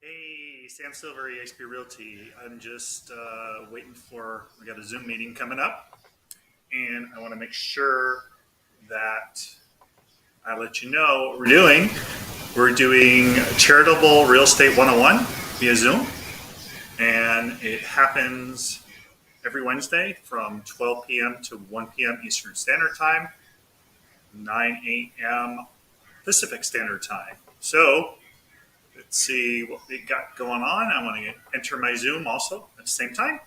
Hey, Sam Silver, eXp Realty. I'm just waiting we got a Zoom meeting coming up, and I want to make sure that I let you know what we're doing. We're doing Charitable Real Estate 101 via Zoom, and it happens every Wednesday from 12 p.m. to 1 p.m. Eastern Standard Time, 9 a.m. Pacific Standard Time. So, let's see what we got going on. I want to enter my Zoom also at the same time.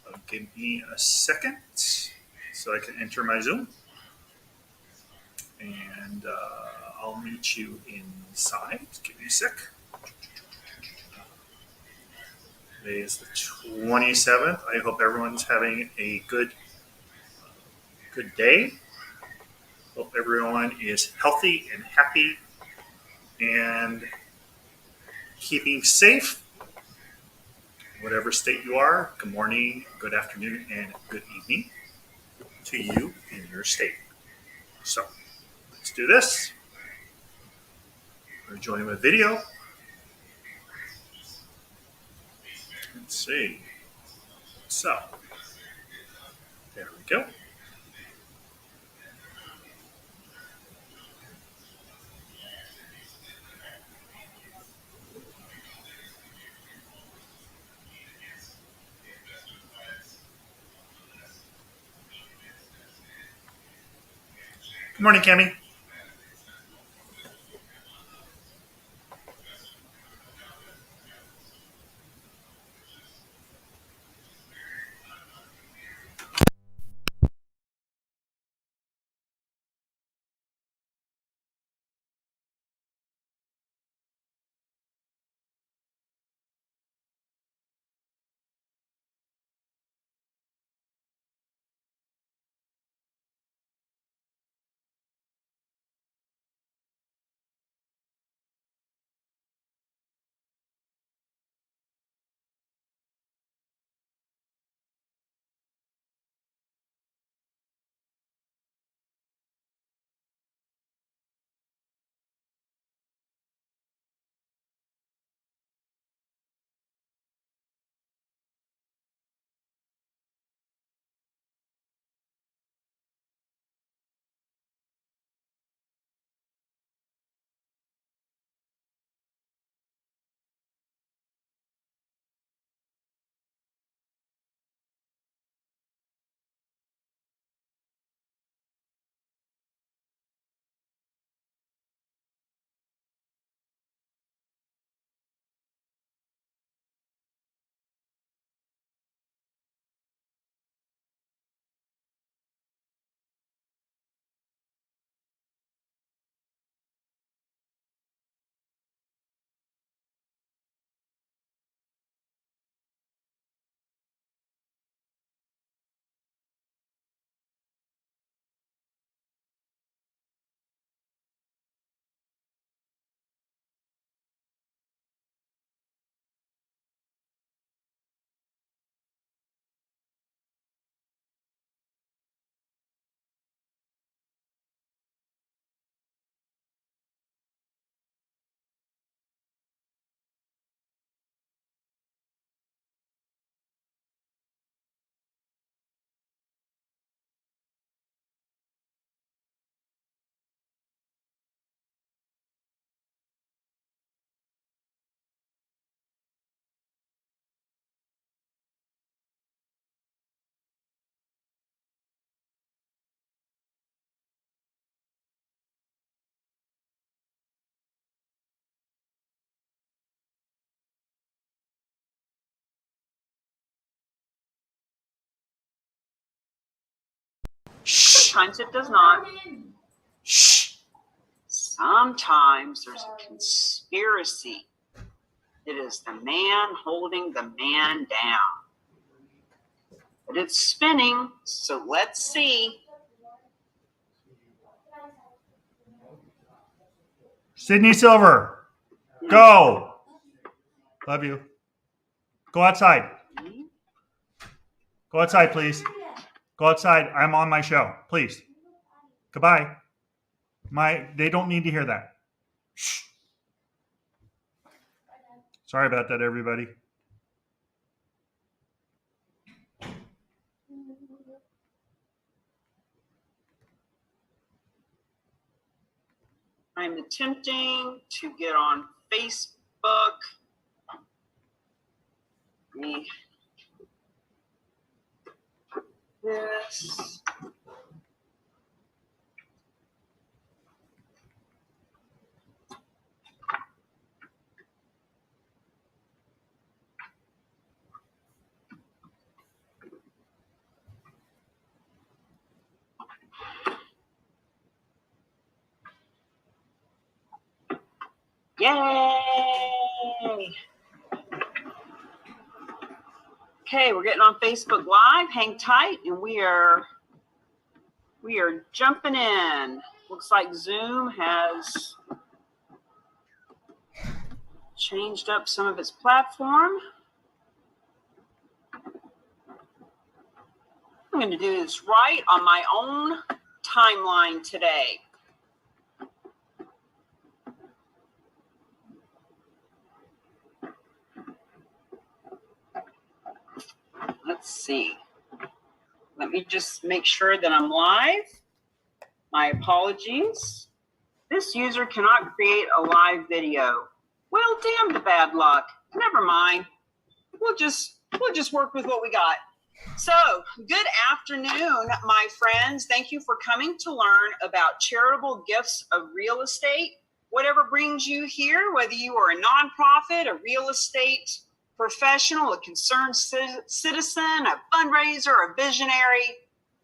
So give me a second so I can enter my Zoom. And I'll meet you inside. Give me a sec. Today is the 27th. I hope everyone's having a good day. Hope everyone is healthy and happy and keeping safe. Whatever state you are, good morning, good afternoon, and good evening to you in your state. So let's do this. We're joining with video. Let's see. So there we go. Good morning, Cami. Sometimes it does not. Shh. Sometimes there's a conspiracy. It is the man holding the man down. But it's spinning, so let's see. Sydney Silver, go. Love you. Go outside. Go outside, please. Go outside. I'm on my show. Please. Goodbye. They don't need to hear that. Shh. Sorry about that, everybody. I'm attempting to get on Facebook. Me this. Yay! Okay, we're getting on Facebook Live. Hang tight, and we are jumping in. Looks like Zoom has changed up some of its platform. I'm going to do this right on my own timeline today. Let's see. Let me just make sure that I'm live. My apologies. This user cannot create a live video. Well, damn the bad luck. Never mind. We'll just work with what we got. So, good afternoon, my friends. Thank you for coming to learn about charitable gifts of real estate. Whatever brings you here, whether you are a nonprofit, a real estate professional, a concerned citizen, a fundraiser, a visionary,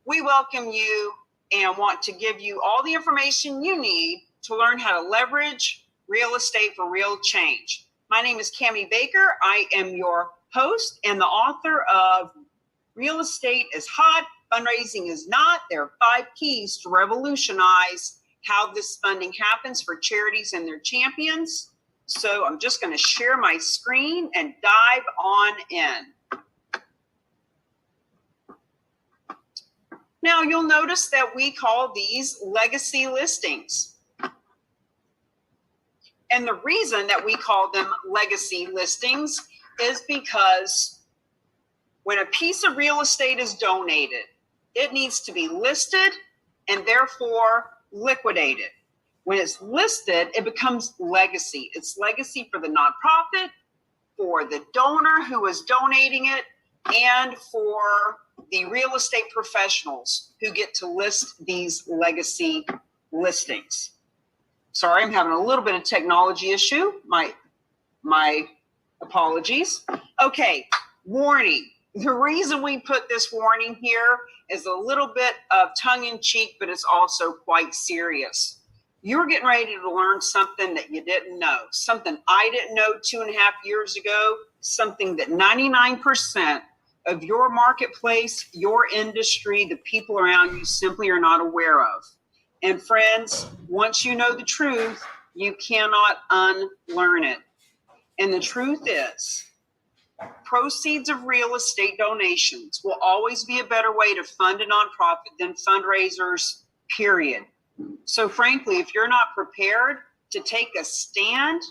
we welcome you and want to give you all the information you need to learn how to leverage real estate for real change. My name is Cammie Baker. I am your host and the author of Real Estate is Hot, Fundraising is Not. There are 5 keys to revolutionize how this funding happens for charities and their champions. So I'm just going to share my screen and dive on in. Now you'll notice that we call these legacy listings. And the reason that we call them legacy listings is because when a piece of real estate is donated, it needs to be listed and therefore liquidated. When it's listed, it becomes legacy. It's legacy for the nonprofit, for the donor who is donating it, and for the real estate professionals who get to list these legacy listings. Sorry, I'm having a little bit of technology issue. My apologies. Okay, warning. The reason we put this warning here is a little bit of tongue-in-cheek, but it's also quite serious. You're getting ready to learn something that you didn't know, something I didn't know 2.5 years ago, something that 99% of your marketplace, your industry, the people around you simply are not aware of. And friends, once you know the truth, you cannot unlearn it. And the truth is, proceeds of real estate donations will always be a better way to fund a nonprofit than fundraisers, period. So frankly, if you're not prepared to take a stand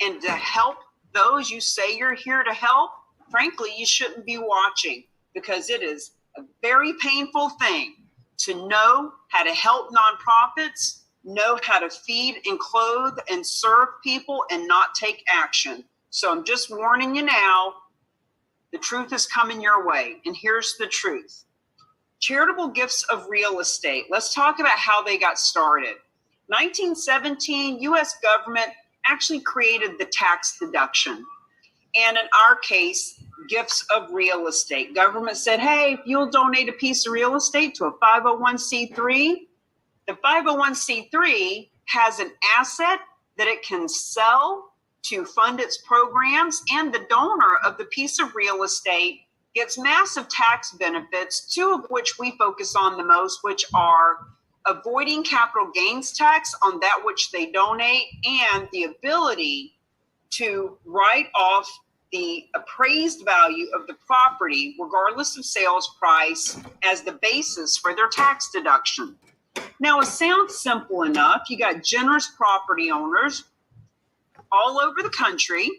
and to help those you say you're here to help, frankly, you shouldn't be watching, because it is a very painful thing to know how to help nonprofits, know how to feed and clothe and serve people and not take action. So I'm just warning you now, the truth is coming your way. And here's the truth. Charitable gifts of real estate. Let's talk about how they got started. 1917, U.S. government actually created the tax deduction. And in our case, gifts of real estate. Government said, hey, if you'll donate a piece of real estate to a 501c3, the 501c3 has an asset that it can sell to fund its programs, and the donor of the piece of real estate gets massive tax benefits, 2 of which we focus on the most, which are avoiding capital gains tax on that which they donate, and the ability to write off the appraised value of the property, regardless of sales price, as the basis for their tax deduction. Now, it sounds simple enough. You got generous property owners all over the country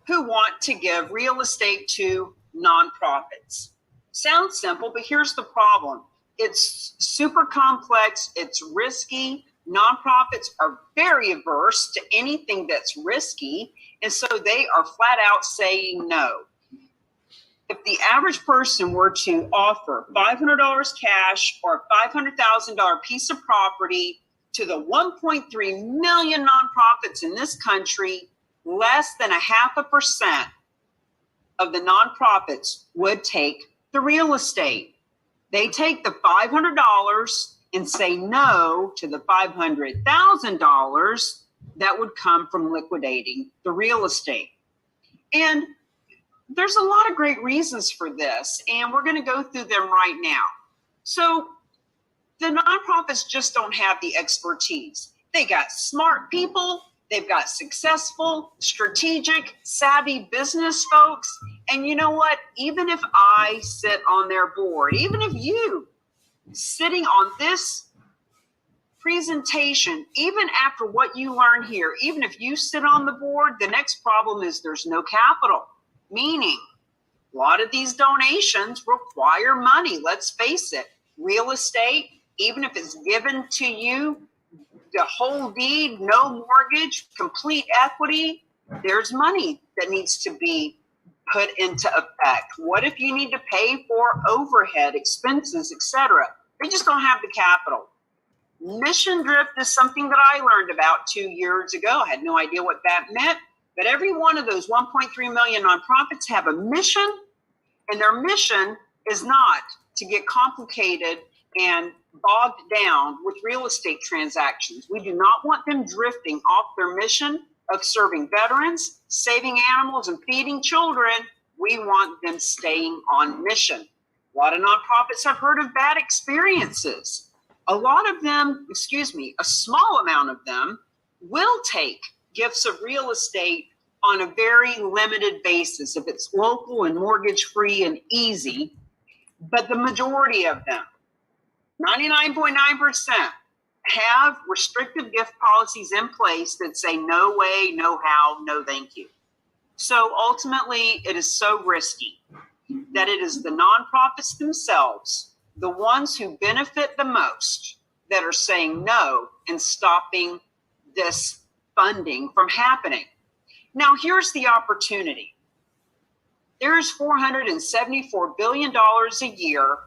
who want to give real estate to nonprofits. Sounds simple, but here's the problem. It's super complex. It's risky. Nonprofits are very averse to anything that's risky. And so they are flat out saying no. If the average person were to offer $500 cash or a $500,000 piece of property to the 1.3 million nonprofits in this country, less than 0.5% of the nonprofits would take the real estate. They take the $500 and say no to the $500,000 that would come from liquidating the real estate. And there's a lot of great reasons for this, and we're going to go through them right now. So the nonprofits just don't have the expertise. They got smart people. They've got successful, strategic, savvy business folks. And you know what? Even if I sit on their board, even if you sitting on this presentation, even after what you learn here, even if you sit on the board, the next problem is there's no capital. Meaning, a lot of these donations require money. Let's face it. Real estate, even if it's given to you, the whole deed, no mortgage, complete equity, there's money that needs to be put into effect. What if you need to pay for overhead, expenses, etc.? They just don't have the capital. Mission drift is something that I learned about 2 years ago. I had no idea what that meant. But every one of those 1.3 million nonprofits have a mission, and their mission is not to get complicated and bogged down with real estate transactions. We do not want them drifting off their mission of serving veterans, saving animals, and feeding children. We want them staying on mission. A lot of nonprofits have heard of bad experiences. A lot of them, a small amount of them will take gifts of real estate on a very limited basis if it's local and mortgage free and easy. But the majority of them, 99.9%, have restrictive gift policies in place that say no way, no how, no thank you. So ultimately, it is so risky that it is the nonprofits themselves, the ones who benefit the most, that are saying no and stopping this funding from happening. Now, here's the opportunity. There's $474 billion a year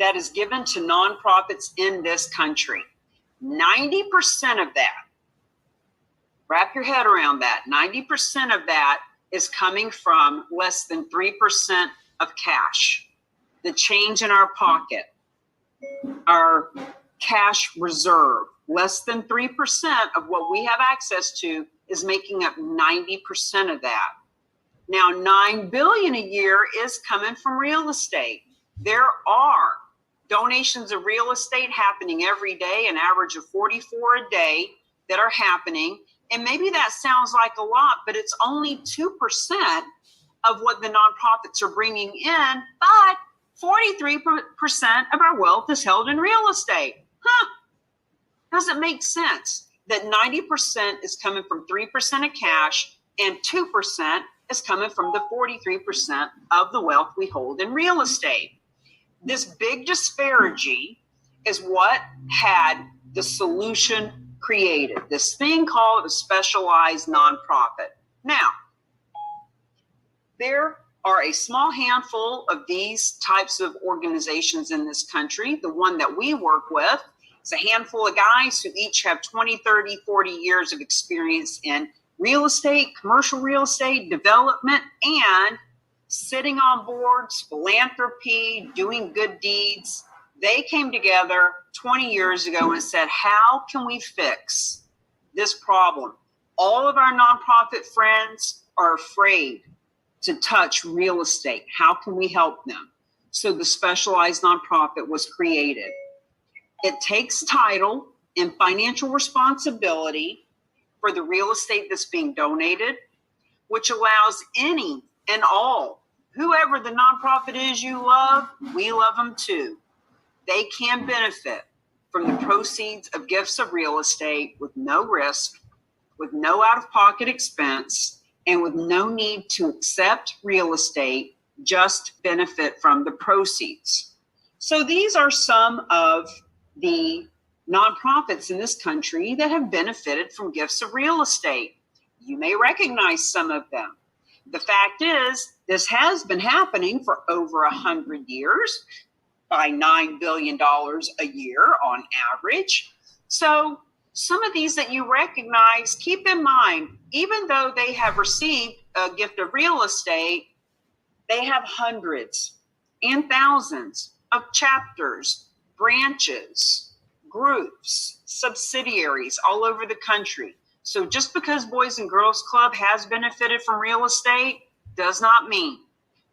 that is given to nonprofits in this country. 90% of that, wrap your head around that, 90% of that is coming from less than 3% of cash, the change in our pocket, our cash reserve. Less than 3% of what we have access to is making up 90% of that. Now, $9 billion a year is coming from real estate. There are donations of real estate happening every day, an average of 44 a day that are happening. And maybe that sounds like a lot, but it's only 2% of what the nonprofits are bringing in, but 43% of our wealth is held in real estate. Doesn't make sense that 90% is coming from 3% of cash and 2% is coming from the 43% of the wealth we hold in real estate. This big disparity is what had the solution created, this thing called a specialized nonprofit. Now, there are a small handful of these types of organizations in this country. The one that we work with is a handful of guys who each have 20, 30, 40 years of experience in real estate, commercial real estate, development, and sitting on boards, philanthropy, doing good deeds. They came together 20 years ago and said, how can we fix this problem? All of our nonprofit friends are afraid to touch real estate. How can we help them? So the specialized nonprofit was created. It takes title and financial responsibility for the real estate that's being donated, which allows any and all, whoever the nonprofit is you love, we love them too. They can benefit from the proceeds of gifts of real estate with no risk, with no out-of-pocket expense, and with no need to accept real estate, just benefit from the proceeds. So these are some of the nonprofits in this country that have benefited from gifts of real estate. You may recognize some of them. The fact is, this has been happening for over 100 years by $9 billion a year on average. So some of these that you recognize, keep in mind, even though they have received a gift of real estate, they have hundreds and thousands of chapters, branches, groups, subsidiaries all over the country. So just because Boys and Girls Club has benefited from real estate does not mean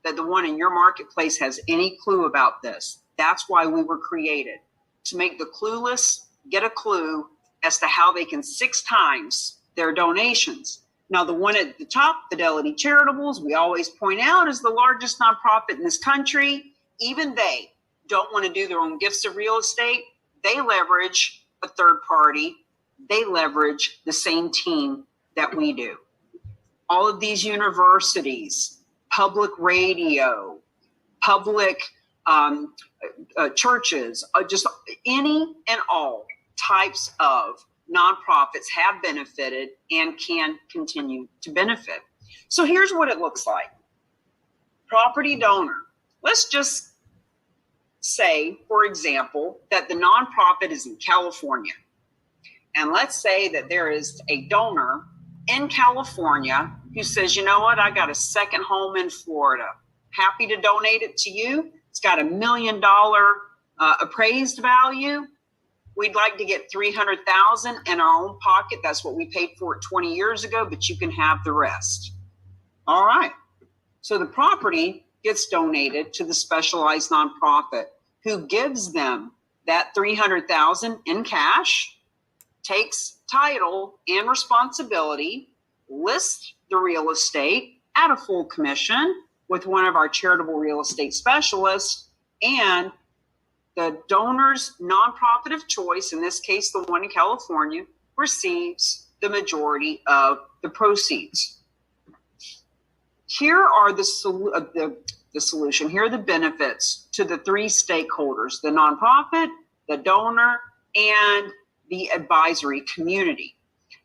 that the one in your marketplace has any clue about this. That's why we were created, to make the clueless get a clue as to how they can 6 times their donations. Now, the one at the top, Fidelity Charitables, we always point out is the largest nonprofit in this country. Even they don't want to do their own gifts of real estate. They leverage a third party. They leverage the same team that we do. All of these universities, public radio, public churches, just any and all types of nonprofits have benefited and can continue to benefit. So here's what it looks like. Property donor. Let's just say, for example, that the nonprofit is in California. And let's say that there is a donor in California who says, you know what, I got a second home in Florida. Happy to donate it to you. It's got $1 million appraised value. We'd like to get $300,000 in our own pocket. That's what we paid for it 20 years ago, but you can have the rest. All right. So the property gets donated to the specialized nonprofit who gives them that $300,000 in cash, takes title and responsibility, lists the real estate at a full commission with one of our charitable real estate specialists, and the donor's nonprofit of choice, in this case, the one in California, receives the majority of the proceeds. Here are the solution. Here are the benefits to the 3 stakeholders: the nonprofit, the donor, and the advisory community.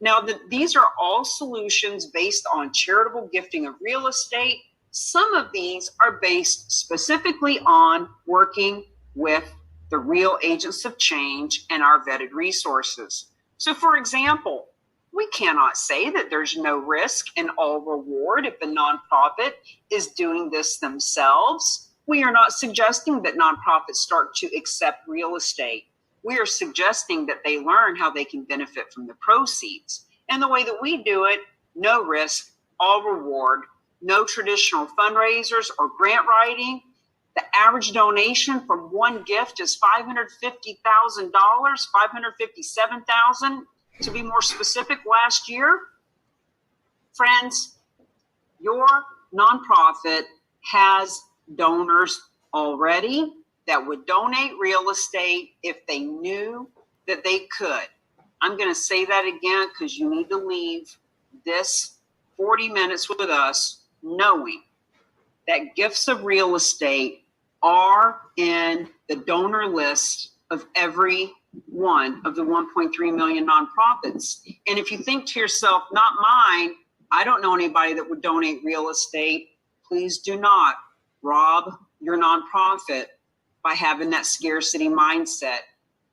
Now, these are all solutions based on charitable gifting of real estate. Some of these are based specifically on working with the real agents of change and our vetted resources. So, for example, we cannot say that there's no risk and all reward if a nonprofit is doing this themselves. We are not suggesting that nonprofits start to accept real estate. We are suggesting that they learn how they can benefit from the proceeds. And the way that we do it, no risk, all reward, no traditional fundraisers or grant writing. The average donation from one gift is $550,000, $557,000 to be more specific last year. Friends, your nonprofit has donors already that would donate real estate if they knew that they could. I'm going to say that again because you need to leave this 40 minutes with us knowing that gifts of real estate are in the donor list of every one of the 1.3 million nonprofits. And if you think to yourself, not mine, I don't know anybody that would donate real estate, please do not rob your nonprofit by having that scarcity mindset.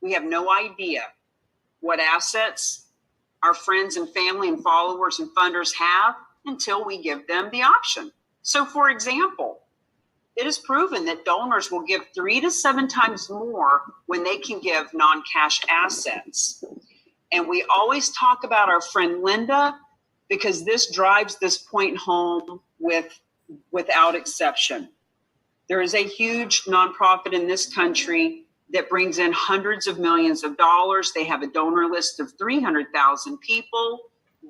We have no idea what assets our friends and family and followers and funders have until we give them the option. So, for example, it is proven that donors will give 3 to 7 times more when they can give non-cash assets. And we always talk about our friend Linda because this drives this point home without exception. There is a huge nonprofit in this country that brings in hundreds of millions of dollars. They have a donor list of 300,000 people.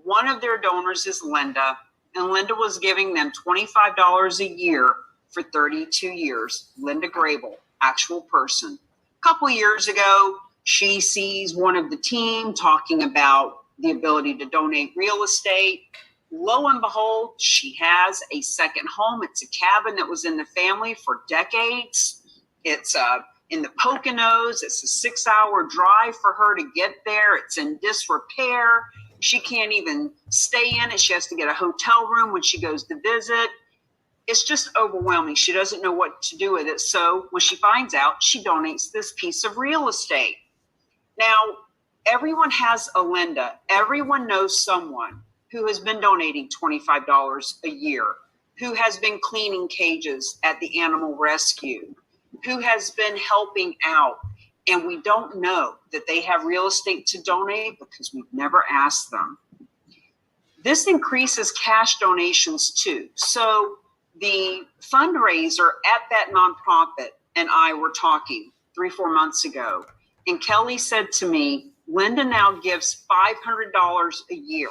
One of their donors is Linda, and Linda was giving them $25 a year for 32 years. Linda Grable, actual person. A couple of years ago, she sees one of the team talking about the ability to donate real estate. Lo and behold, she has a second home. It's a cabin that was in the family for decades. It's in the Poconos. It's a 6-hour drive for her to get there. It's in disrepair. She can't even stay in it. She has to get a hotel room when she goes to visit. It's just overwhelming. She doesn't know what to do with it. So when she finds out, she donates this piece of real estate. Now, everyone has a Linda. Everyone knows someone who has been donating $25 a year, who has been cleaning cages at the animal rescue, who has been helping out. And we don't know that they have real estate to donate because we've never asked them. This increases cash donations too. So the fundraiser at that nonprofit and I were talking 3-4 months ago, and Kelly said to me, Linda now gives $500 a year.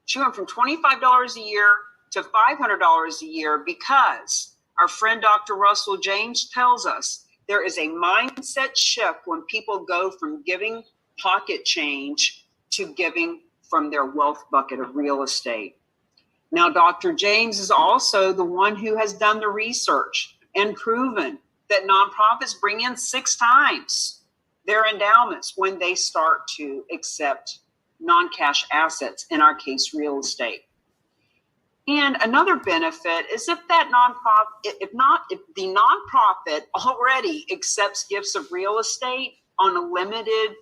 She went from $25 a year to $500 a year because our friend Dr. Russell James tells us there is a mindset shift when people go from giving pocket change to giving from their wealth bucket of real estate. Now, Dr. James is also the one who has done the research and proven that nonprofits bring in 6 times their endowments when they start to accept non-cash assets, in our case, real estate. And another benefit is if the nonprofit already accepts gifts of real estate on a limited,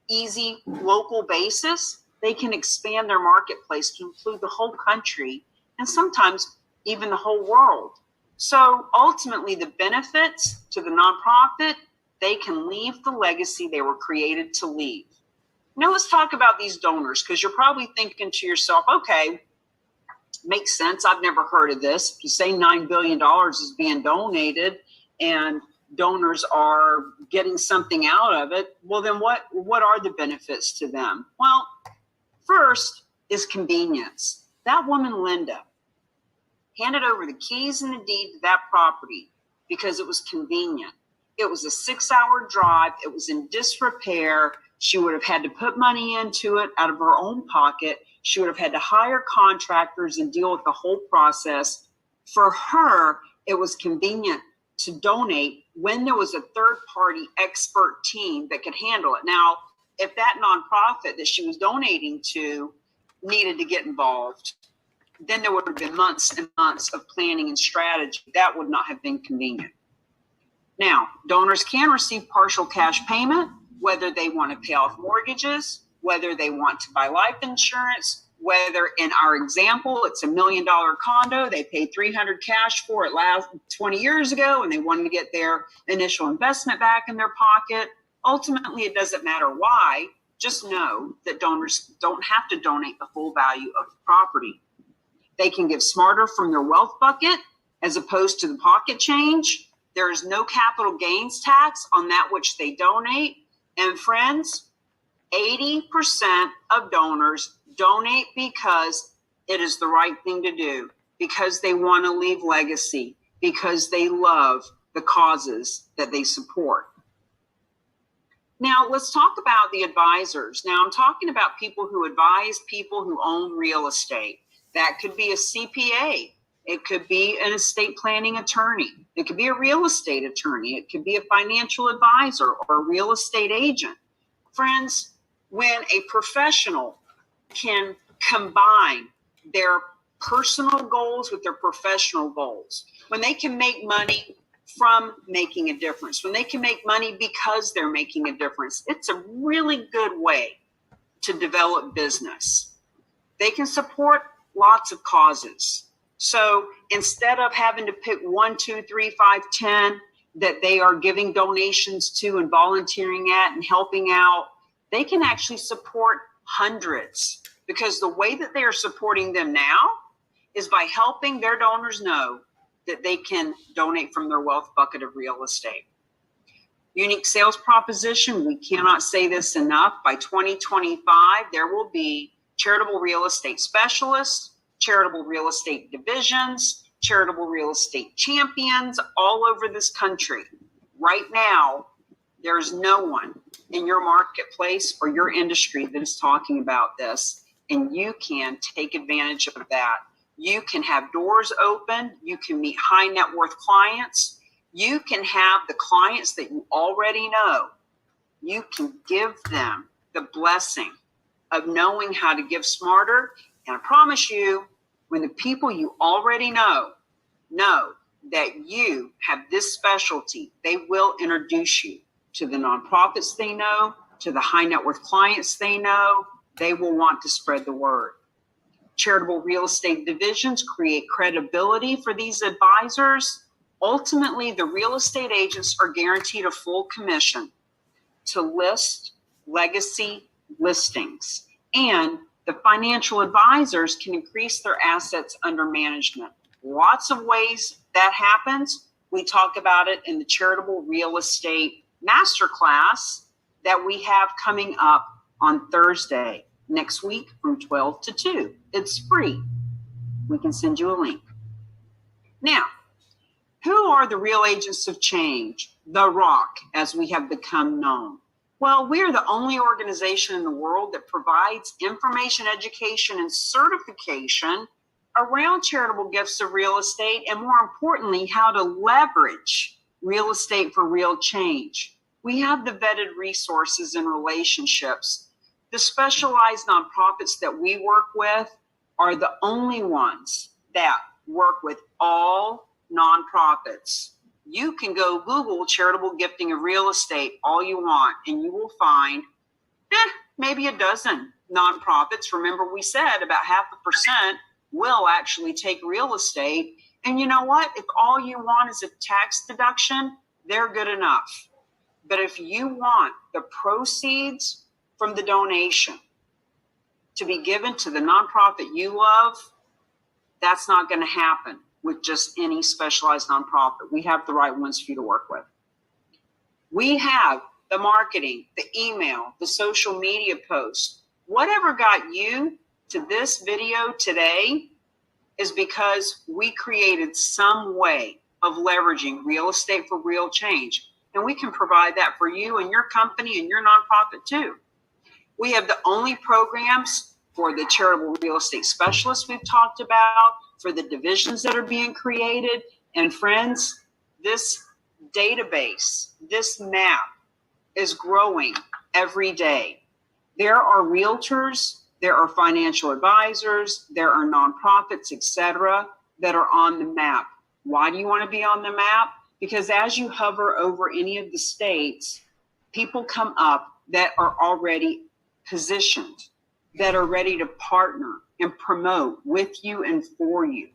easy local basis, they can expand their marketplace to include the whole country and sometimes even the whole world. So ultimately, the benefits to the nonprofit, they can leave the legacy they were created to leave. Now let's talk about these donors, because you're probably thinking to yourself, okay, makes sense. I've never heard of this. If you say $9 billion is being donated and donors are getting something out of it, well, then what are the benefits to them? Well, first is convenience. That woman, Linda, handed over the keys and the deed to that property because it was convenient. It was a 6-hour drive. It was in disrepair. She would have had to put money into it out of her own pocket. She would have had to hire contractors and deal with the whole process. For her, it was convenient to donate when there was a third-party expert team that could handle it. Now, if that nonprofit that she was donating to needed to get involved, then there would have been months and months of planning and strategy. That would not have been convenient. Now, donors can receive partial cash payment, whether they want to pay off mortgages, whether they want to buy life insurance, whether in our example, it's $1 million condo, they paid $300 cash for it last 20 years ago, and they wanted to get their initial investment back in their pocket. Ultimately, it doesn't matter why. Just know that donors don't have to donate the full value of the property. They can give smarter from their wealth bucket as opposed to the pocket change. There is no capital gains tax on that which they donate. And friends, 80% of donors donate because it is the right thing to do, because they want to leave legacy, because they love the causes that they support. Now, let's talk about the advisors. Now, I'm talking about people who advise people who own real estate. That could be a CPA. It could be an estate planning attorney. It could be a real estate attorney. It could be a financial advisor or a real estate agent. Friends, when a professional can combine their personal goals with their professional goals, when they can make money from making a difference, when they can make money because they're making a difference, it's a really good way to develop business. They can support lots of causes. So instead of having to pick 1, 2, 3, 5, 10 that they are giving donations to and volunteering at and helping out, they can actually support hundreds, because the way that they are supporting them now is by helping their donors know that they can donate from their wealth bucket of real estate. Unique sales proposition, we cannot say this enough. By 2025, there will be charitable real estate specialists, charitable real estate divisions, charitable real estate champions all over this country. Right now, there's no one in your marketplace or your industry that is talking about this. and you can take advantage of that. You can have doors open. You can meet high net worth clients. You can have the clients that you already know. You can give them the blessing of knowing how to give smarter. And I promise you, when the people you already know that you have this specialty, they will introduce you to the nonprofits they know, to the high net worth clients they know. They will want to spread the word. Charitable real estate divisions create credibility for these advisors. Ultimately, the real estate agents are guaranteed a full commission to list legacy listings, and the financial advisors can increase their assets under management. Lots of ways that happens. We talk about it in the Charitable Real Estate Masterclass that we have coming up on Thursday next week from 12 to 2. It's free. We can send you a link. Now, who are the real agents of change? The Rock, as we have become known. Well, we are the only organization in the world that provides information, education, and certification around charitable gifts of real estate, and more importantly, how to leverage real estate for real change. We have the vetted resources and relationships. The specialized nonprofits that we work with are the only ones that work with all nonprofits. You can go Google charitable gifting of real estate all you want, and you will find maybe a dozen nonprofits. Remember, we said about 0.5% will actually take real estate. And you know what? If all you want is a tax deduction, they're good enough. But if you want the proceeds from the donation to be given to the nonprofit you love, that's not going to happen with just any specialized nonprofit. We have the right ones for you to work with. We have the marketing, the email, the social media posts. Whatever got you to this video today is because we created some way of leveraging real estate for real change. And we can provide that for you and your company and your nonprofit too. We have the only programs for the charitable real estate specialists we've talked about, for the divisions that are being created. And friends, this database, this map is growing every day. There are realtors, there are financial advisors, there are nonprofits, etc., that are on the map. Why do you want to be on the map? Because as you hover over any of the states, people come up that are already positioned, that are ready to partner and promote with you and for you.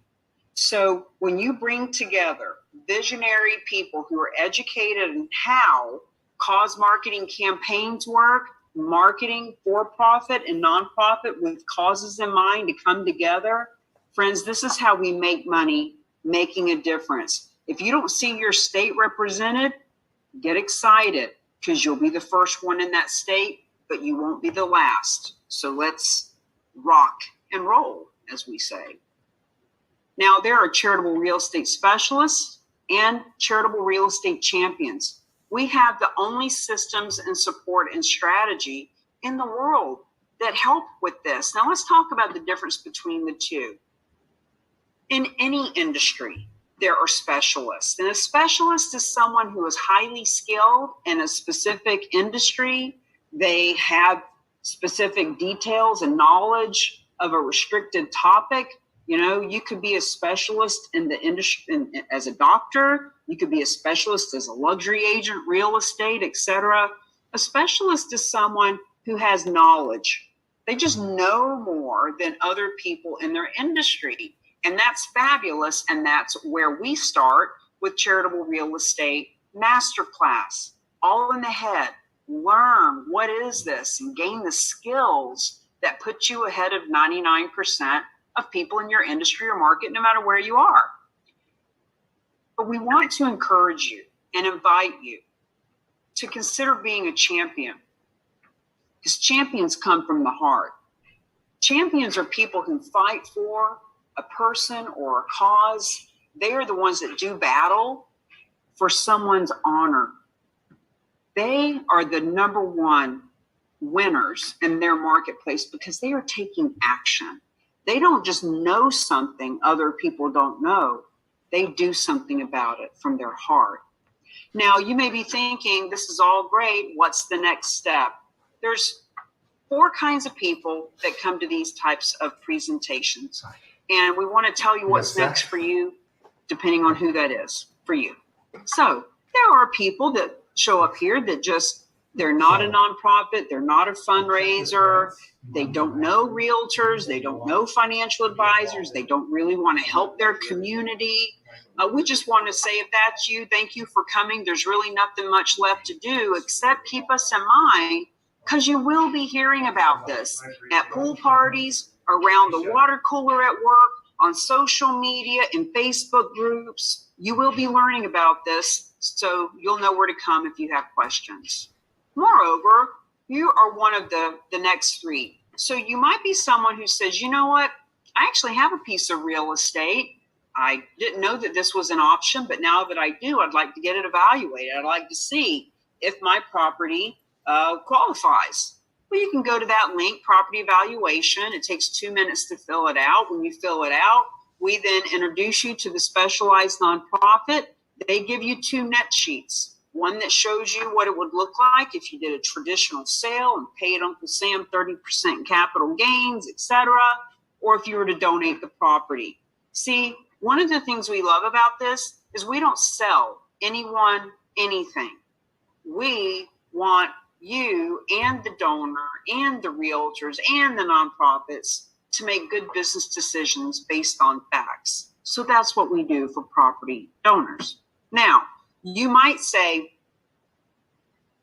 So when you bring together visionary people who are educated in how cause marketing campaigns work, marketing for profit and nonprofit with causes in mind to come together, friends, this is how we make money, making a difference. If you don't see your state represented, get excited, because you'll be the first one in that state, but you won't be the last. So let's rock and roll, as we say. Now, there are charitable real estate specialists and charitable real estate champions. We have the only systems and support and strategy in the world that help with this. Now, let's talk about the difference between the two. In any industry, there are specialists. And a specialist is someone who is highly skilled in a specific industry. They have specific details and knowledge of a restricted topic. You know, you could be a specialist in the industry as a doctor. You could be a specialist as a luxury agent, real estate, etc. A specialist is someone who has knowledge. They just know more than other people in their industry. And that's fabulous. And that's where we start with Charitable Real Estate Masterclass. All in the head. Learn what is this and gain the skills that put you ahead of 99% of people in your industry or market, no matter where you are. But we want to encourage you and invite you to consider being a champion, because champions come from the heart. Champions are people who fight for a person or a cause. They are the ones that do battle for someone's honor. They are the number one winners in their marketplace because they are taking action. They don't just know something other people don't know. They do something about it from their heart. Now, you may be thinking, this is all great. What's the next step? There's 4 kinds of people that come to these types of presentations. And we want to tell you what's next for you, depending on who that is for you. So there are people that show up here that they're not a nonprofit, they're not a fundraiser, they don't know realtors, they don't know financial advisors, they don't really want to help their community. We just want to say, if that's you, thank you for coming. There's really nothing much left to do except keep us in mind, because you will be hearing about this at pool parties, around the water cooler at work, on social media, in Facebook groups. You will be learning about this, so you'll know where to come if you have questions. Moreover, you are one of the next 3. So you might be someone who says, you know what? I actually have a piece of real estate. I didn't know that this was an option, but now that I do, I'd like to get it evaluated. I'd like to see if my property qualifies. Well, you can go to that link, property evaluation. It takes 2 minutes to fill it out. When you fill it out, we then introduce you to the specialized nonprofit. They give you 2 net sheets. One that shows you what it would look like if you did a traditional sale and paid Uncle Sam 30% capital gains, etc., or if you were to donate the property. See, one of the things we love about this is we don't sell anyone anything. We want you and the donor and the realtors and the nonprofits to make good business decisions based on facts. So that's what we do for property donors. Now, you might say,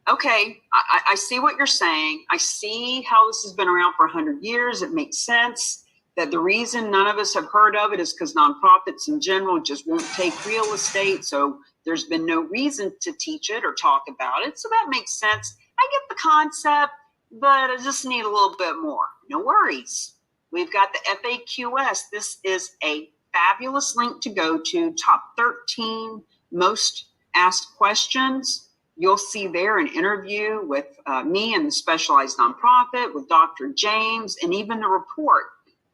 okay, I see what you're saying. I see how this has been around for 100 years. It makes sense that the reason none of us have heard of it is because nonprofits in general just won't take real estate. So there's been no reason to teach it or talk about it. So that makes sense. I get the concept, but I just need a little bit more. No worries. We've got the FAQS. This is a fabulous link to go to. Top 13 most asked questions. You'll see there an interview with me and the specialized nonprofit, with Dr. James, and even the report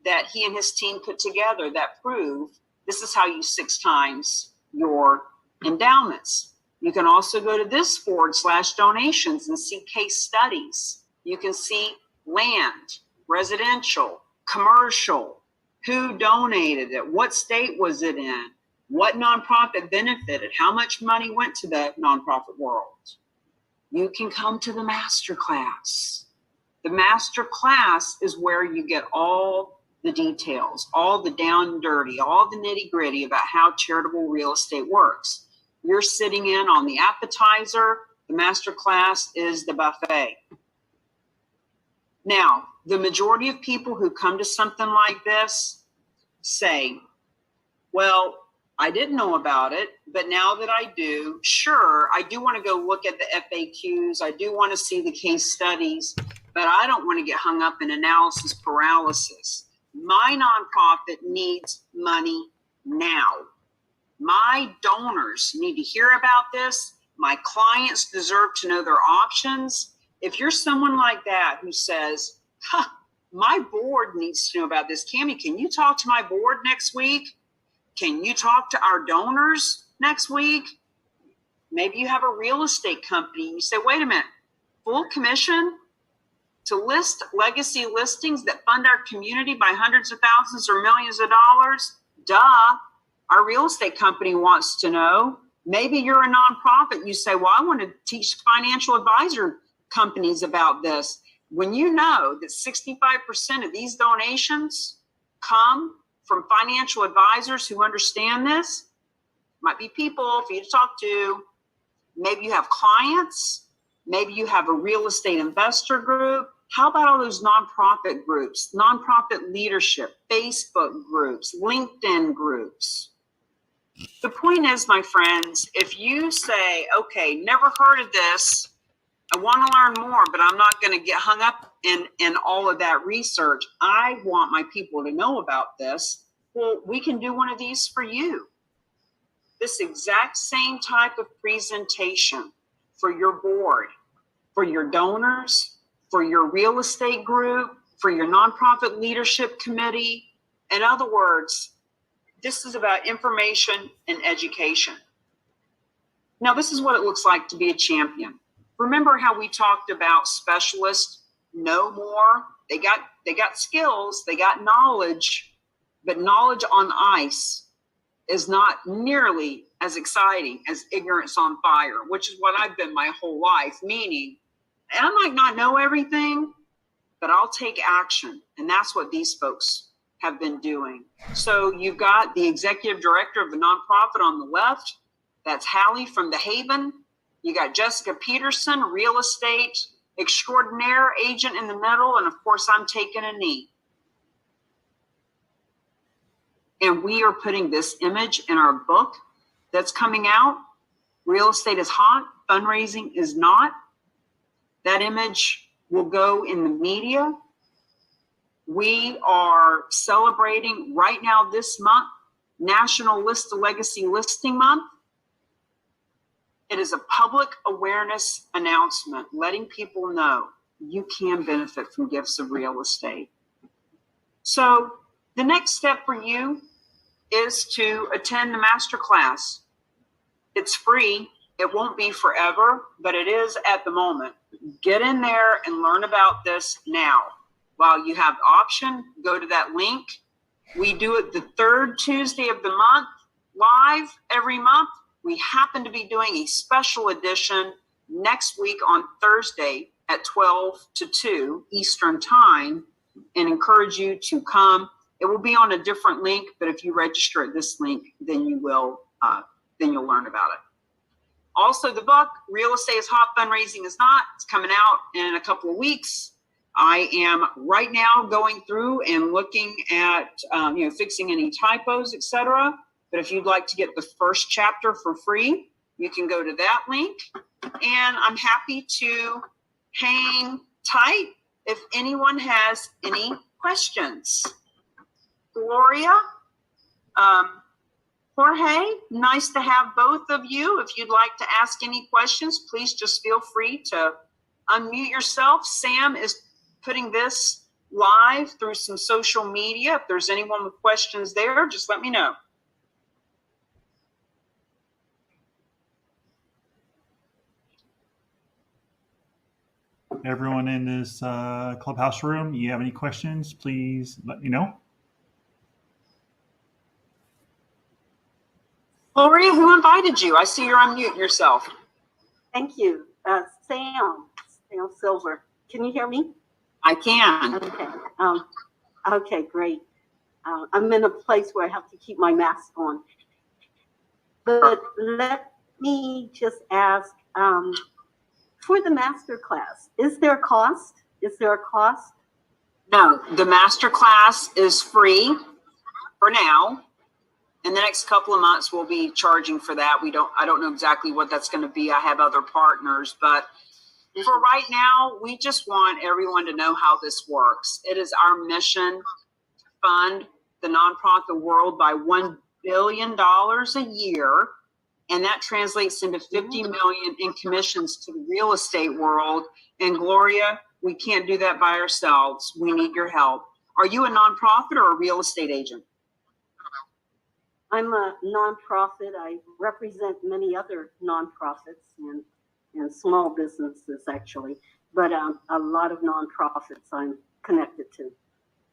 that he and his team put together that prove this is how you 6 times your endowments. You can also go to this /donations and see case studies. You can see land, residential, commercial, who donated it, what state was it in, what nonprofit benefited, how much money went to the nonprofit world. You can come to the masterclass. The masterclass is where you get all the details, all the down and dirty, all the nitty gritty about how charitable real estate works. You're sitting in on the appetizer. The masterclass is the buffet. Now, the majority of people who come to something like this say, well, I didn't know about it, but now that I do, sure, I do want to go look at the FAQs. I do want to see the case studies, but I don't want to get hung up in analysis paralysis. My nonprofit needs money now. My donors need to hear about this. My clients deserve to know their options. If you're someone like that who says, my board needs to know about this. Cammie, can you talk to my board next week? Can you talk to our donors next week? Maybe you have a real estate company. You say, wait a minute, full commission to list legacy listings that fund our community by hundreds of thousands or millions of dollars? Duh. Our real estate company wants to know. Maybe you're a nonprofit. You say, well, I want to teach financial advisor companies about this. When you know that 65% of these donations come from financial advisors who understand this, might be people for you to talk to. Maybe you have clients. Maybe you have a real estate investor group. How about all those nonprofit groups, nonprofit leadership, Facebook groups, LinkedIn groups? The point is, my friends, if you say, okay, never heard of this, I want to learn more, but I'm not going to get hung up in all of that research. I want my people to know about this. Well, we can do one of these for you. This exact same type of presentation for your board, for your donors, for your real estate group, for your nonprofit leadership committee. In other words, this is about information and education. Now, this is what it looks like to be a champion. Remember how we talked about specialists know more? They got skills, they got knowledge, but knowledge on ice is not nearly as exciting as ignorance on fire, which is what I've been my whole life, meaning I might not know everything, but I'll take action. And that's what these folks have been doing. So you've got the executive director of the nonprofit on the left. That's Hallie from the Haven. You got Jessica Peterson, real estate extraordinaire agent in the middle. And of course, I'm taking a knee. And we are putting this image in our book that's coming out. Real estate is hot, fundraising is not. That image will go in the media. We are celebrating right now this month, National List of Legacy Listing Month. It is a public awareness announcement letting people know you can benefit from gifts of real estate. So the next step for you is to attend the masterclass. It's free. It won't be forever, but it is at the moment. Get in there and learn about this now. While you have the option, go to that link. We do it the third Tuesday of the month, live every month. We happen to be doing a special edition next week on Thursday at 12 to 2 Eastern Time, and encourage you to come. It will be on a different link, but if you register at this link, then you'll learn about it. Also, the book, Real Estate is Hot, Fundraising is Not. It's coming out in a couple of weeks. I am right now going through and looking at, fixing any typos, etc. But if you'd like to get the first chapter for free, you can go to that link. And I'm happy to hang tight if anyone has any questions. Gloria, Jorge, nice to have both of you. If you'd like to ask any questions, please just feel free to unmute yourself. Sam is putting this live through some social media. If there's anyone with questions there, just let me know. Everyone in this clubhouse room, you have any questions, please let me know. Gloria, who invited you? I see you're unmuting yourself. Thank you. Sam Silver. Can you hear me? I can. Okay. Okay, great. I'm in a place where I have to keep my mask on. But let me just ask, for the master class, is there a cost? Is there a cost? No, the master class is free for now. In the next couple of months, we'll be charging for that. I don't know exactly what that's going to be. I have other partners, but for right now, we just want everyone to know how this works. It is our mission to fund the nonprofit world by $1 billion a year. And that translates into 50 million in commissions to the real estate world. And Gloria, we can't do that by ourselves. We need your help. Are you a nonprofit or a real estate agent? I'm a nonprofit. I represent many other nonprofits and small businesses, actually, but a lot of nonprofits I'm connected to.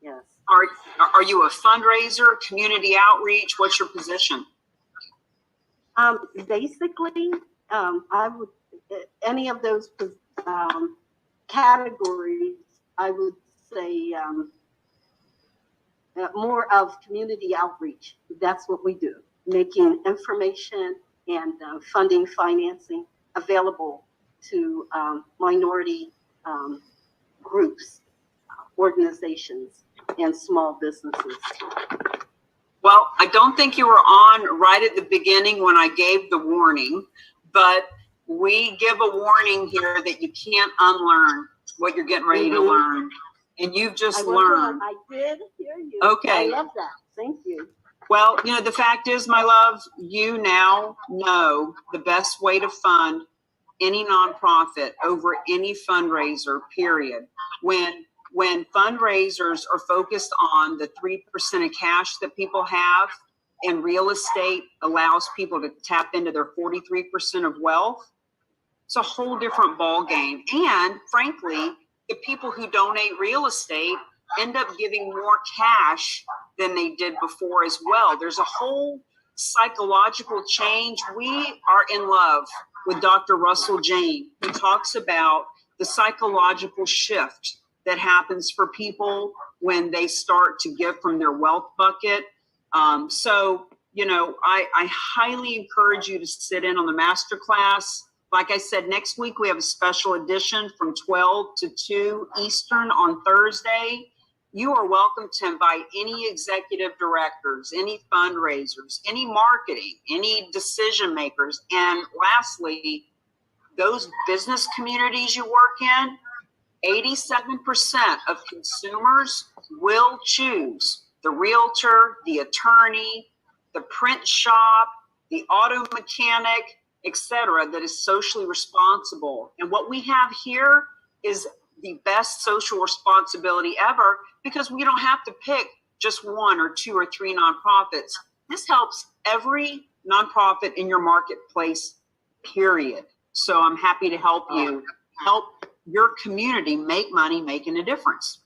Yes. Are you a fundraiser, community outreach? What's your position? Basically, I would, any of those categories, I would say more of community outreach. That's what we do, making information and funding, financing available to minority groups, organizations, and small businesses. Well, I don't think you were on right at the beginning when I gave the warning, but we give a warning here that you can't unlearn what you're getting ready to learn. And you've just learned. I did hear you. Okay. I love that. Thank you. Well, the fact is, my love, you now know the best way to fund any nonprofit over any fundraiser, period. When fundraisers are focused on the 3% of cash that people have, and real estate allows people to tap into their 43% of wealth, it's a whole different ball game. And frankly, the people who donate real estate end up giving more cash than they did before as well. There's a whole psychological change. We are in love with Dr. Russell Jane, who talks about the psychological shift that happens for people when they start to give from their wealth bucket. So, I highly encourage you to sit in on the masterclass. Like I said, next week we have a special edition from 12 to 2 Eastern on Thursday. You are welcome to invite any executive directors, any fundraisers, any marketing, any decision makers. And lastly, those business communities you work in, 87% of consumers will choose the realtor, the attorney, the print shop, the auto mechanic, etc., that is socially responsible. And what we have here is the best social responsibility ever, because we don't have to pick just 1 or 2 or 3 nonprofits. This helps every nonprofit in your marketplace, period. So I'm happy to help you help your community make money making a difference.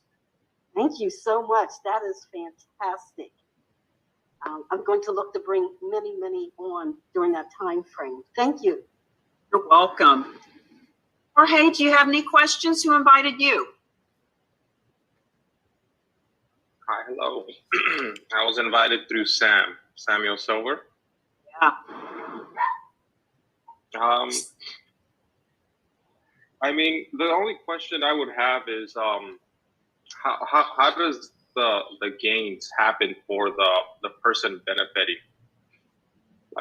Thank you so much. That is fantastic. I'm going to look to bring many, many on during that time frame. Thank you. You're welcome. Jorge, do you have any questions? Who invited you? Hi, hello. I was invited through Samuel Silver. Yeah. The only question I would have is, how does the gains happen for the person benefiting?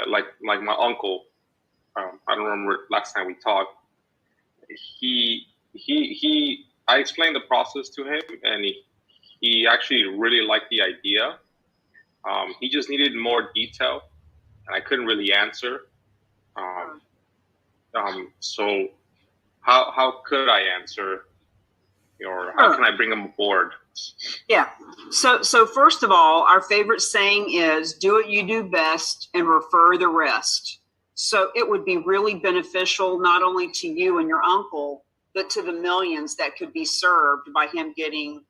Like my uncle, I don't remember last time we talked. I explained the process to him, and he actually really liked the idea. He just needed more detail, and I couldn't really answer. So how could I answer, or how can I bring him aboard? Yeah. So first of all, our favorite saying is, do what you do best and refer the rest. So it would be really beneficial not only to you and your uncle, but to the millions that could be served by him getting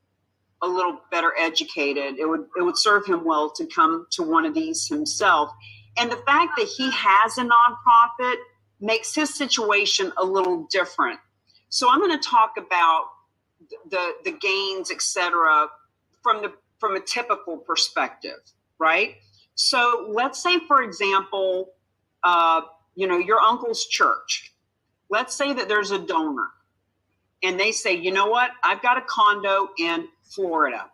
a little better educated. It would serve him well to come to one of these himself. And the fact that he has a nonprofit makes his situation a little different. So I'm going to talk about the gains, et cetera, from a typical perspective, right? So let's say, for example, your uncle's church. Let's say that there's a donor, and they say, you know what? I've got a condo in Florida.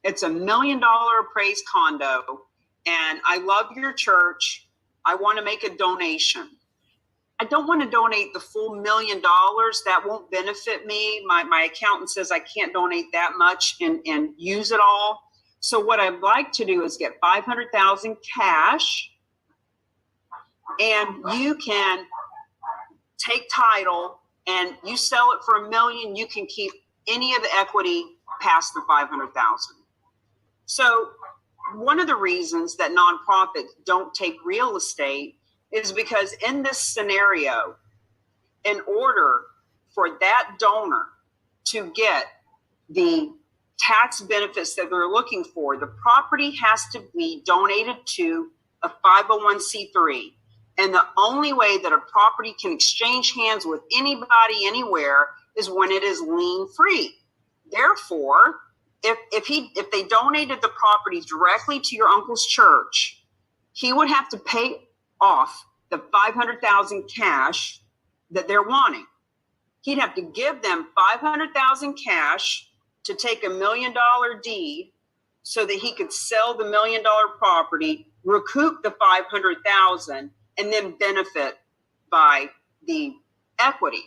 It's $1 million appraised condo, and I love your church. I want to make a donation. I don't want to donate the full $1 million. That won't benefit me. My accountant says I can't donate that much and use it all. So what I'd like to do is get $500,000 cash, and you can take title and you sell it for $1 million. You can keep any of the equity past the $500,000. So one of the reasons that nonprofits don't take real estate is because in this scenario, in order for that donor to get the tax benefits that they're looking for, the property has to be donated to a 501c3. And the only way that a property can exchange hands with anybody anywhere is when it is lien free. Therefore, if they donated the property directly to your uncle's church, he would have to pay off the $500,000 cash that they're wanting. He'd have to give them $500,000 cash to take $1 million deed so that he could sell the $1 million property, recoup the $500,000, and then benefit by the equity.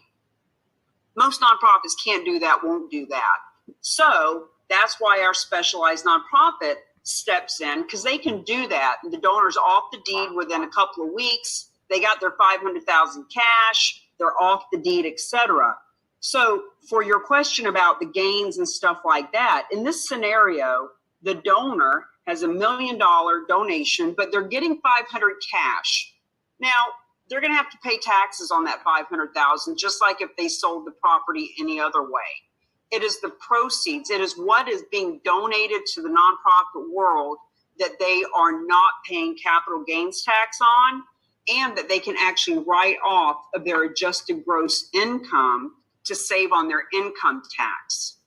Most nonprofits can't do that, won't do that. So that's why our specialized nonprofit steps in, because they can do that. The donor's off the deed within a couple of weeks. They got their $500,000 cash. they're off the deed, etc. So for your question about the gains and stuff like that, in this scenario, the donor has $1 million donation, but they're getting 500 cash. Now, they're going to have to pay taxes on that 500,000, just like if they sold the property any other way. It is the proceeds. It is what is being donated to the nonprofit world that they are not paying capital gains tax on, and that they can actually write off of their adjusted gross income to save on their income tax.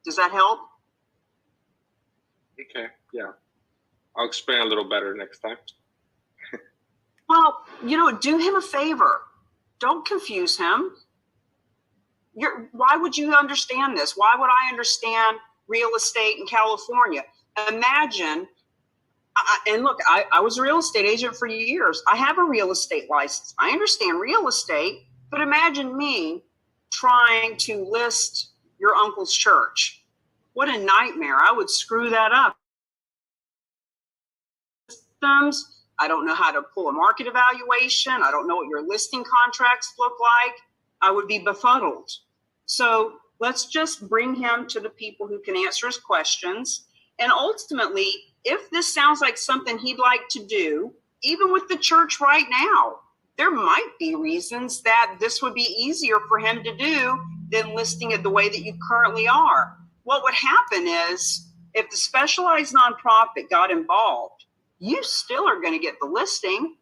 Does that help? Okay, yeah. I'll explain a little better next time. Well, do him a favor. Don't confuse him. Why would you understand this? Why would I understand real estate in California? Imagine, and look, I was a real estate agent for years. I have a real estate license. I understand real estate, but imagine me trying to list your uncle's church. What a nightmare. I would screw that up. I don't know how to pull a market evaluation. I don't know what your listing contracts look like. I would be befuddled. So let's just bring him to the people who can answer his questions. And ultimately, if this sounds like something he'd like to do, even with the church right now, there might be reasons that this would be easier for him to do than listing it the way that you currently are. What would happen is, if the specialized nonprofit got involved, you still are going to get the listing.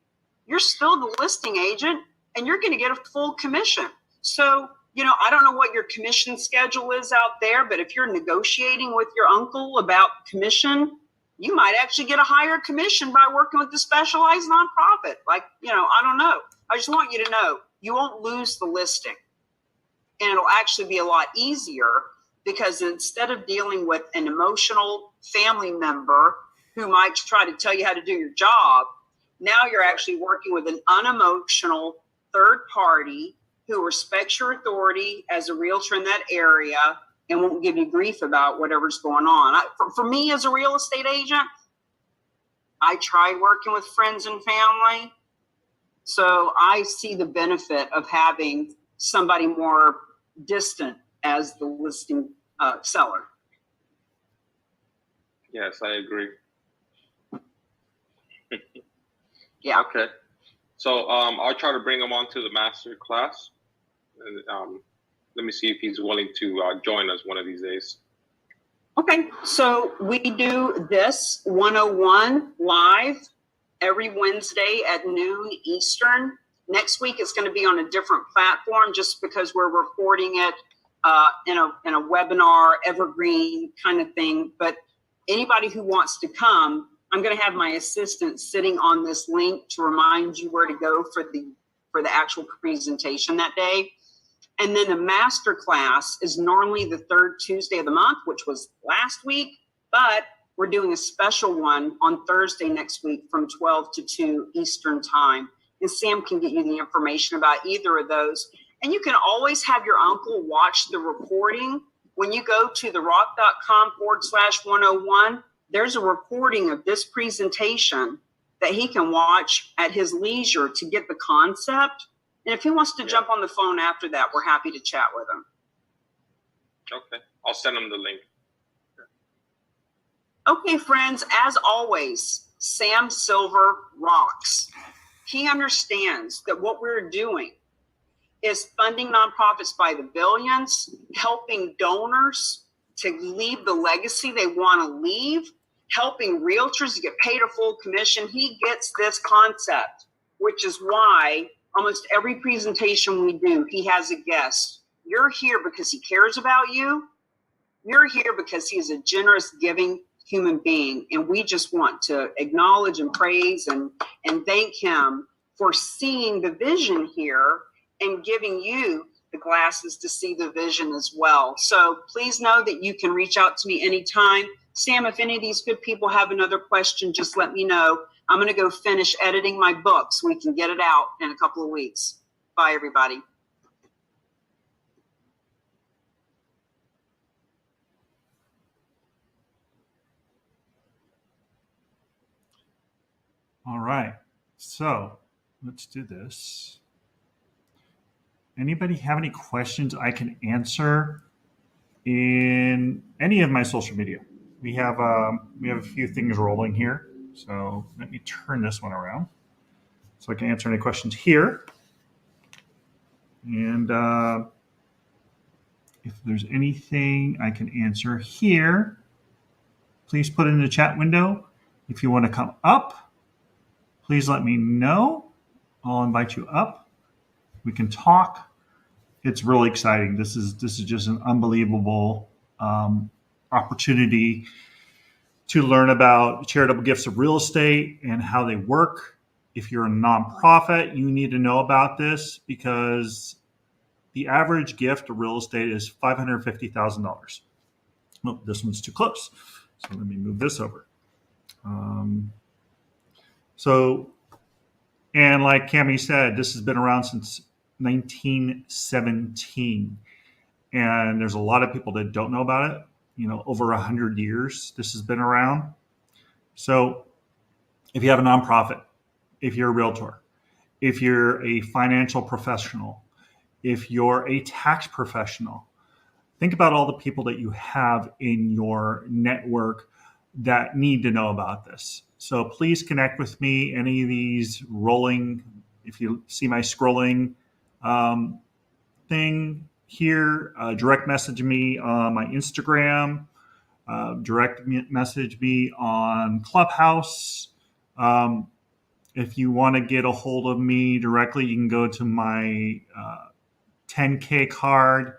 You're still the listing agent, and you're going to get a full commission. So, I don't know what your commission schedule is out there, but if you're negotiating with your uncle about commission, you might actually get a higher commission by working with the specialized nonprofit. Like, I don't know. I just want you to know you won't lose the listing. And it'll actually be a lot easier, because instead of dealing with an emotional family member who might try to tell you how to do your job, now you're actually working with an unemotional third party who respects your authority as a realtor in that area and won't give you grief about whatever's going on. For me as a real estate agent, I tried working with friends and family. So I see the benefit of having somebody more distant as the listing seller. Yes, I agree. Yeah. Okay. So I'll try to bring him onto the master class. And, let me see if he's willing to join us one of these days. Okay, so we do this 101 live every Wednesday at noon Eastern. Next week it's going to be on a different platform, just because we're recording it in a webinar evergreen kind of thing. But anybody who wants to come, I'm going to have my assistant sitting on this link to remind you where to go for the actual presentation that day. And then the master class is normally the third Tuesday of the month, which was last week, but we're doing a special one on Thursday next week from 12 to 2 Eastern time. And Sam can get you the information about either of those. And you can always have your uncle watch the recording. When you go to therock.com/101, there's a recording of this presentation that he can watch at his leisure to get the concept. And if he wants to jump on the phone after that, we're happy to chat with him. Okay. I'll send him the link. Okay, friends, as always, Sam Silver rocks. He understands that what we're doing is funding nonprofits by the billions, helping donors to leave the legacy they want to leave, helping realtors to get paid a full commission. He gets this concept, which is why almost every presentation we do, he has a guest. You're here because he cares about you. You're here because he's a generous, giving human being. And we just want to acknowledge and praise and thank him for seeing the vision here and giving you the glasses to see the vision as well. So please know that you can reach out to me anytime. Sam, if any of these good people have another question, just let me know. I'm going to go finish editing my book so we can get it out in a couple of weeks. Bye, everybody. All right. So let's do this. anybody have any questions I can answer in any of my social media? We have a few things rolling here, so let me turn this one around so I can answer any questions here. And if there's anything I can answer here, please put it in the chat window. If you want to come up, please let me know. I'll invite you up. We can talk. It's really exciting. This is just an unbelievable opportunity to learn about charitable gifts of real estate and how they work. If you're a nonprofit, you need to know about this because the average gift of real estate is $550,000. Oh, this one's too close. So let me move this over. And like Cami said, this has been around since 1917. And there's a lot of people that don't know about it. Over 100 years, this has been around. So if you have a nonprofit, if you're a realtor, if you're a financial professional, if you're a tax professional, think about all the people that you have in your network that need to know about this. So please connect with me. Any of these rolling, if you see my scrolling thing here, direct message me on my Instagram, direct message me on Clubhouse. If you want to get a hold of me directly, you can go to my 10K card,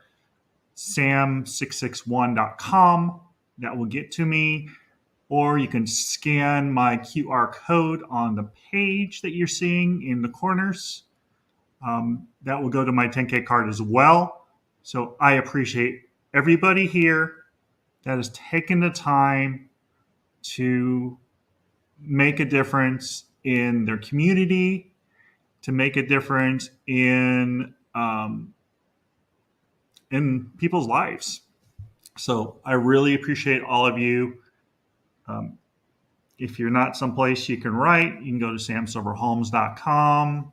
sam661.com. That will get to me. Or you can scan my QR code on the page that you're seeing in the corners. That will go to my 10K card as well. So I appreciate everybody here that has taken the time to make a difference in their community, to make a difference in people's lives. So I really appreciate all of you. If you're not someplace you can write, you can go to samsilverhomes.com.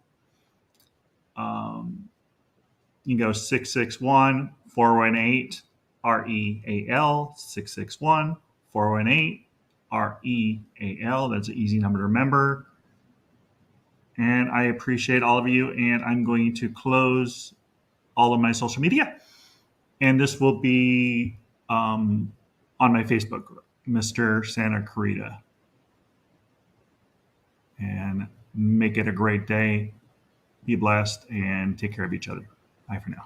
You can go 661-418-REAL, 661-418-REAL. That's an easy number to remember. And I appreciate all of you. And I'm going to close all of my social media. And this will be on my Facebook group, Mr. Santa Clarita. And make it a great day. Be blessed and take care of each other. Bye for now.